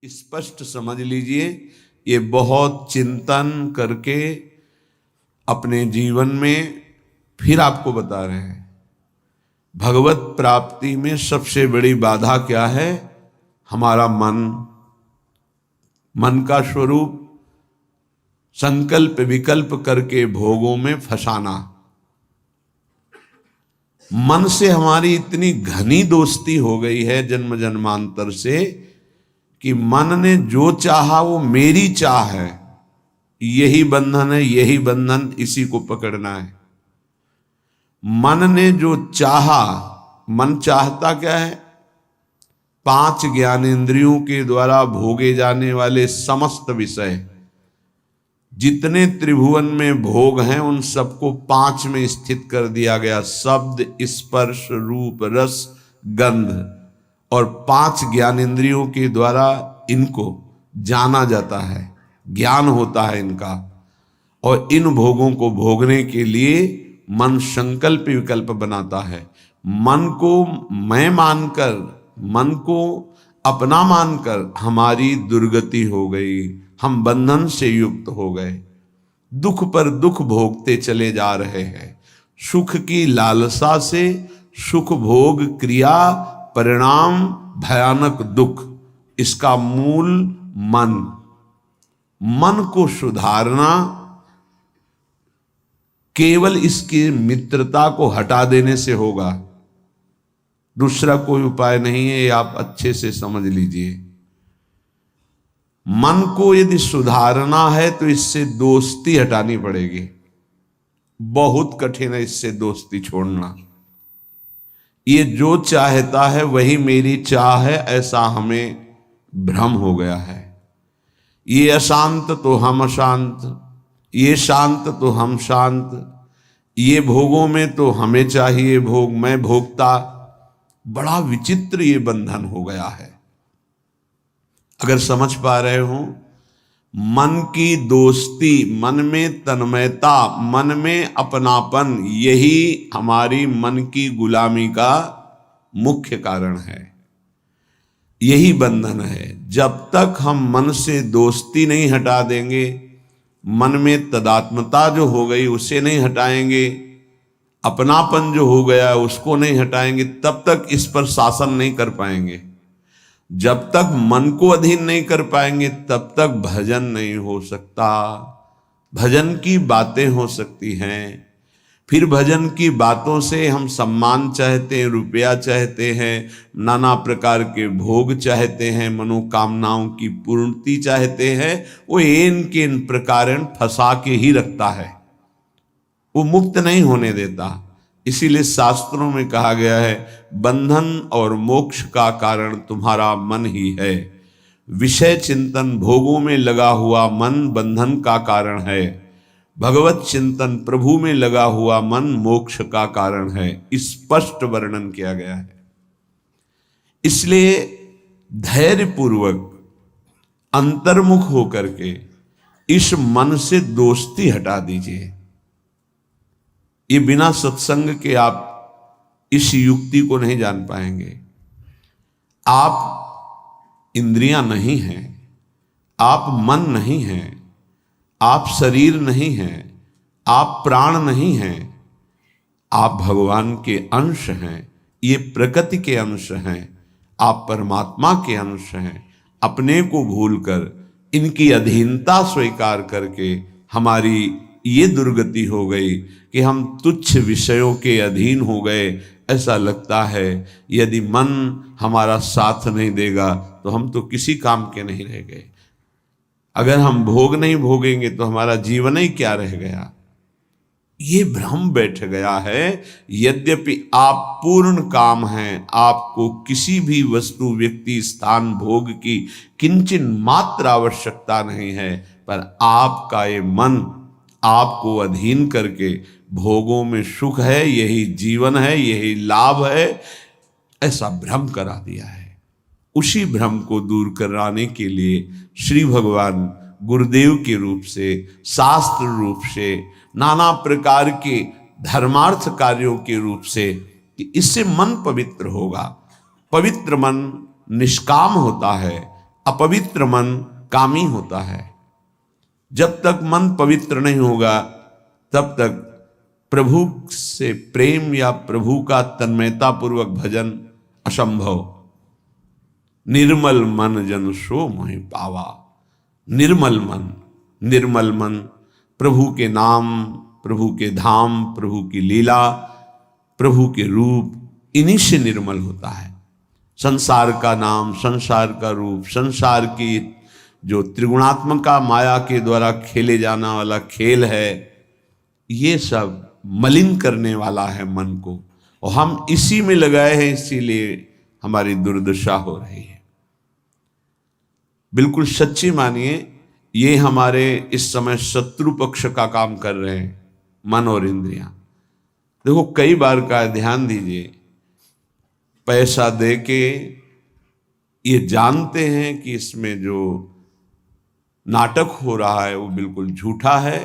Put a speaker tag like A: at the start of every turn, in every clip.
A: स्पष्ट समझ लीजिए, ये बहुत चिंतन करके अपने जीवन में फिर आपको बता रहे हैं। भगवत प्राप्ति में सबसे बड़ी बाधा क्या है? हमारा मन। मन का स्वरूप संकल्प विकल्प करके भोगों में फंसाना। मन से हमारी इतनी घनी दोस्ती हो गई है जन्म जन्मांतर से कि मन ने जो चाहा वो मेरी चाह है, यही बंधन है, यही बंधन, इसी को पकड़ना है। मन ने जो चाहा, मन चाहता क्या है? 5 ज्ञानेंद्रियों के द्वारा भोगे जाने वाले समस्त विषय, जितने त्रिभुवन में भोग हैं उन सबको 5 में स्थित कर दिया गया। शब्द, स्पर्श, रूप, रस, गंध, और 5 ज्ञानेंद्रियों के द्वारा इनको जाना जाता है, ज्ञान होता है इनका। और इन भोगों को भोगने के लिए मन संकल्प विकल्प बनाता है। मन को मैं मानकर, मन को अपना मानकर हमारी दुर्गति हो गई, हम बंधन से युक्त हो गए, दुख पर दुख भोगते चले जा रहे हैं। सुख की लालसा से सुख भोग क्रिया परिणाम भयानक दुख, इसका मूल मन। मन को सुधारना केवल इसकी मित्रता को हटा देने से होगा, दूसरा कोई उपाय नहीं है। ये आप अच्छे से समझ लीजिए। मन को यदि सुधारना है तो इससे दोस्ती हटानी पड़ेगी। बहुत कठिन है इससे दोस्ती छोड़ना। ये जो चाहता है वही मेरी चाह है, ऐसा हमें भ्रम हो गया है। ये अशांत तो हम अशांत, ये शांत तो हम शांत, ये भोगों में तो हमें चाहिए भोग, मैं भोगता। बड़ा विचित्र ये बंधन हो गया है। अगर समझ पा रहे हो, मन की दोस्ती, मन में तन्मयता, मन में अपनापन, यही हमारी मन की गुलामी का मुख्य कारण है, यही बंधन है। जब तक हम मन से दोस्ती नहीं हटा देंगे, मन में तदात्मता जो हो गई उसे नहीं हटाएंगे, अपनापन जो हो गया उसको नहीं हटाएंगे, तब तक इस पर शासन नहीं कर पाएंगे। जब तक मन को अधीन नहीं कर पाएंगे तब तक भजन नहीं हो सकता। भजन की बातें हो सकती हैं, फिर भजन की बातों से हम सम्मान चाहते हैं, रुपया चाहते हैं, नाना प्रकार के भोग चाहते हैं, मनोकामनाओं की पूर्ति चाहते हैं। वो इन के इन प्रकार फंसा के ही रखता है, वो मुक्त नहीं होने देता। इसीलिए शास्त्रों में कहा गया है, बंधन और मोक्ष का कारण तुम्हारा मन ही है। विषय चिंतन भोगों में लगा हुआ मन बंधन का कारण है, भगवत चिंतन प्रभु में लगा हुआ मन मोक्ष का कारण है। स्पष्ट वर्णन किया गया है। इसलिए धैर्यपूर्वक अंतर्मुख होकर के इस मन से दोस्ती हटा दीजिए। ये बिना सत्संग के आप इस युक्ति को नहीं जान पाएंगे। आप इंद्रियां नहीं हैं, आप मन नहीं हैं, आप शरीर नहीं हैं, आप प्राण नहीं हैं, आप भगवान के अंश हैं, ये प्रकृति के अंश हैं, आप परमात्मा के अंश हैं। अपने को भूलकर इनकी अधीनता स्वीकार करके हमारी ये दुर्गति हो गई कि हम तुच्छ विषयों के अधीन हो गए। ऐसा लगता है यदि मन हमारा साथ नहीं देगा तो हम तो किसी काम के नहीं रह गए। अगर हम भोग नहीं भोगेंगे तो हमारा जीवन ही क्या रह गया। ये भ्रम बैठ गया है। यद्यपि आप पूर्ण काम हैं, आपको किसी भी वस्तु, व्यक्ति, स्थान, भोग की किंचिन मात्र आवश्यकता नहीं है, पर आपका ये मन आपको अधीन करके भोगों में सुख है, यही जीवन है, यही लाभ है, ऐसा भ्रम करा दिया है। उसी भ्रम को दूर कराने के लिए श्री भगवान गुरुदेव के रूप से, शास्त्र रूप से, नाना प्रकार के धर्मार्थ कार्यों के रूप से, कि इससे मन पवित्र होगा। पवित्र मन निष्काम होता है, अपवित्र मन कामी होता है। जब तक मन पवित्र नहीं होगा तब तक प्रभु से प्रेम या प्रभु का तन्मयता पूर्वक भजन असंभव। निर्मल मन जन सो मोहि पावा। निर्मल मन प्रभु के नाम, प्रभु के धाम, प्रभु की लीला, प्रभु के रूप, इन्हीं से निर्मल होता है। संसार का नाम, संसार का रूप, संसार की जो त्रिगुणात्मका माया के द्वारा खेले जाना वाला खेल है, ये सब मलिन करने वाला है मन को, और हम इसी में लगाए हैं, इसीलिए हमारी दुर्दशा हो रही है। बिल्कुल सच्ची मानिए, ये हमारे इस समय शत्रु पक्ष का काम कर रहे हैं, मन और इंद्रियां। देखो, कई बार का ध्यान दीजिए, पैसा दे के ये जानते हैं कि इसमें जो नाटक हो रहा है वो बिल्कुल झूठा है।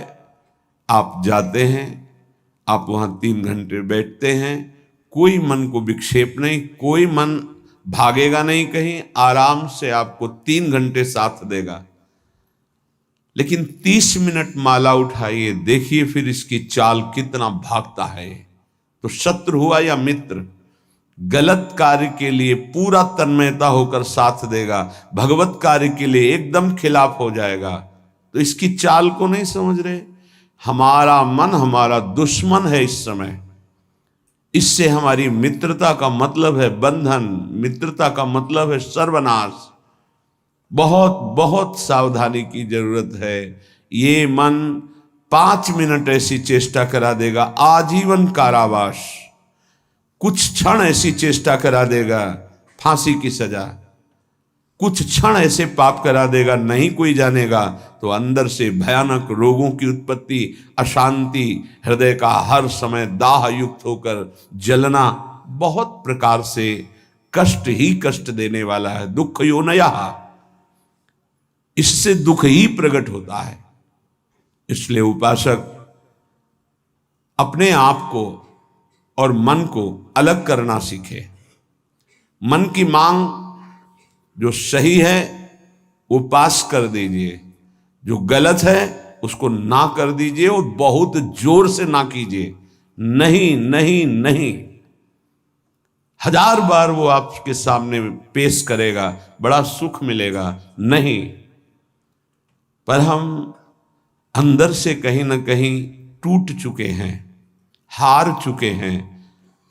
A: आप जाते हैं, आप वहां 3 घंटे बैठते हैं, कोई मन को विक्षेप नहीं, कोई मन भागेगा नहीं कहीं, आराम से आपको 3 घंटे साथ देगा। लेकिन 30 मिनट माला उठाइए, देखिए फिर इसकी चाल कितना भागता है। तो शत्रु हुआ या मित्र, गलत कार्य के लिए पूरा तन्मयता होकर साथ देगा, भगवत कार्य के लिए एकदम खिलाफ हो जाएगा। तो इसकी चाल को नहीं समझ रहे। हमारा मन हमारा दुश्मन है इस समय। इससे हमारी मित्रता का मतलब है बंधन, मित्रता का मतलब है सर्वनाश। बहुत बहुत सावधानी की जरूरत है। ये मन 5 मिनट ऐसी चेष्टा करा देगा, आजीवन कारावास। कुछ क्षण ऐसी चेष्टा करा देगा, फांसी की सजा। कुछ क्षण ऐसे पाप करा देगा, नहीं कोई जानेगा, तो अंदर से भयानक रोगों की उत्पत्ति, अशांति, हृदय का हर समय दाह युक्त होकर जलना, बहुत प्रकार से कष्ट ही कष्ट देने वाला है। दुख योनयः, इससे दुख ही प्रकट होता है। इसलिए उपासक अपने आप को और मन को अलग करना सीखे। मन की मांग जो सही है वो पास कर दीजिए, जो गलत है उसको ना कर दीजिए, और बहुत जोर से ना कीजिए। नहीं नहीं नहीं, 1000 बार वो आपके सामने पेश करेगा, बड़ा सुख मिलेगा, नहीं। पर हम अंदर से कहीं ना कहीं टूट चुके हैं, हार चुके हैं।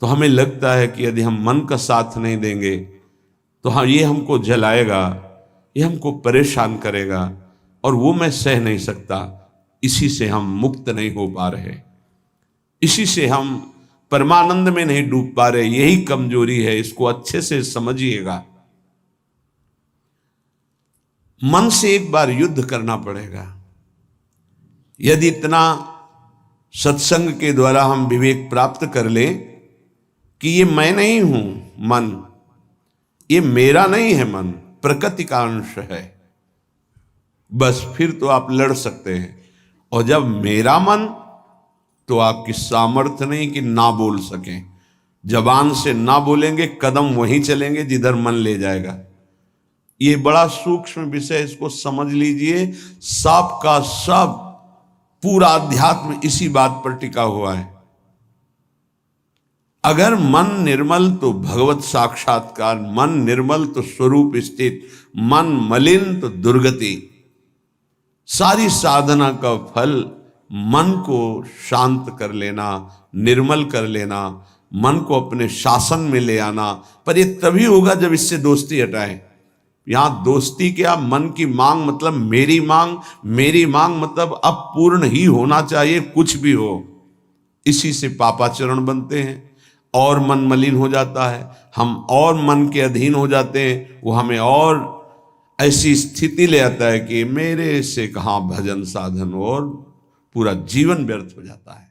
A: तो हमें लगता है कि यदि हम मन का साथ नहीं देंगे तो हाँ, ये हमको जलाएगा, ये हमको परेशान करेगा, और वो मैं सह नहीं सकता। इसी से हम मुक्त नहीं हो पा रहे, इसी से हम परमानंद में नहीं डूब पा रहे। यही कमजोरी है, इसको अच्छे से समझिएगा। मन से एक बार युद्ध करना पड़ेगा। यदि इतना सत्संग के द्वारा हम विवेक प्राप्त कर लें कि ये मैं नहीं हूं मन, ये मेरा नहीं है मन, प्रकृति का अंश है, बस फिर तो आप लड़ सकते हैं। और जब मेरा मन, तो आपकी सामर्थ्य नहीं कि ना बोल सकें। जबान से ना बोलेंगे, कदम वहीं चलेंगे जिधर मन ले जाएगा। ये बड़ा सूक्ष्म विषय, इसको समझ लीजिए। सब का सब पूरा अध्यात्म इसी बात पर टिका हुआ है। अगर मन निर्मल तो भगवत साक्षात्कार, मन निर्मल तो स्वरूप स्थित, मन मलिन तो दुर्गति। सारी साधना का फल मन को शांत कर लेना, निर्मल कर लेना, मन को अपने शासन में ले आना। पर ये तभी होगा जब इससे दोस्ती हटाएं। यहां दोस्ती क्या, मन की मांग मतलब मेरी मांग, मेरी मांग मतलब अब पूर्ण ही होना चाहिए, कुछ भी हो। इसी से पापाचरण बनते हैं और मन मलिन हो जाता है, हम और मन के अधीन हो जाते हैं। वो हमें और ऐसी स्थिति ले आता है कि मेरे से कहाँ भजन साधन, और पूरा जीवन व्यर्थ हो जाता है।